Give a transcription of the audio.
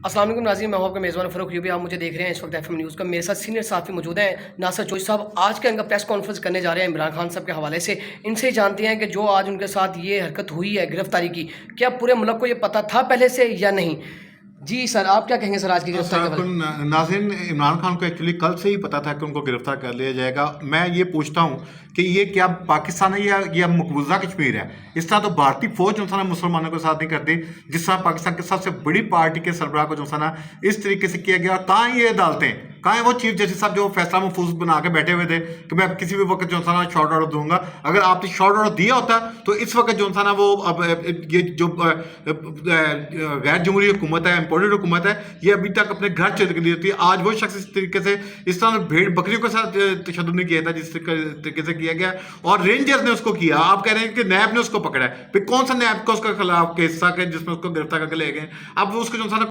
अस्सलाम वालेकुम नाज़रीन, मैं हूं आपका मेज़बान फ़ारूक यूबी। आप मुझे देख रहे हैं इस वक्त एफएम न्यूज़ का। मेरे साथ सीनियर साथी मौजूद हैं नासिर चोई साहब। आज के इनका प्रेस कॉन्फ्रेंस करने जा रहे हैं इमरान खान साहब के हवाले से। इनसे जानते हैं कि जो आज उनके साथ ये हरकत हुई है गिरफ्तारी की, क्या पूरे मुल्क को ये पता था पहले से या नहीं? जी सर, आप क्या कहेंगे सर आज की गिरफ्तारी के बारे में? नाज़रीन, इमरान खान को एक्चुअली कल से ही पता था कि उनको गिरफ्तार कर लिया जाएगा। मैं ये पूछता हूँ कि ये क्या पाकिस्तान है या मकबूजा कश्मीर है? इस तरह तो भारतीय फौज जो था मुसलमानों के साथ नहीं करती, जिस तरह पाकिस्तान के सबसे बड़ी पार्टी के सरबराह को जो था ना इस तरीके से किया गया। कहाँ ये अदालतें, कहाँ है वो चीफ जस्टिस साहब जो फैसला महफूज बना के बैठे हुए थे कि मैं किसी भी वक्त जो था ना शॉर्ट ऑर्डर दूंगा? अगर आपने शॉर्ट ऑर्डर दिया होता तो इस वक्त जो था ना वो अब ये जो गैर जमहूरी हुकूमत है, इम्पोर्टेड हुकूमत है, ये अभी तक अपने घर चल गई होती है। आज वो शख्स इस तरीके से इस तरह भेड़ बकरियों के साथ तशद्दुद नहीं किया था जिस तरीके से किया गया, और रेंजर्स ने उसको किया। आप कह रहे हैं कि नैब ने उसको पकड़ा है, फिर कौन सा नैब का उसका खिलाफ केस था कि जिसमें उसको गिरफ्तार करके ले गए? अब वो उसको जो था ना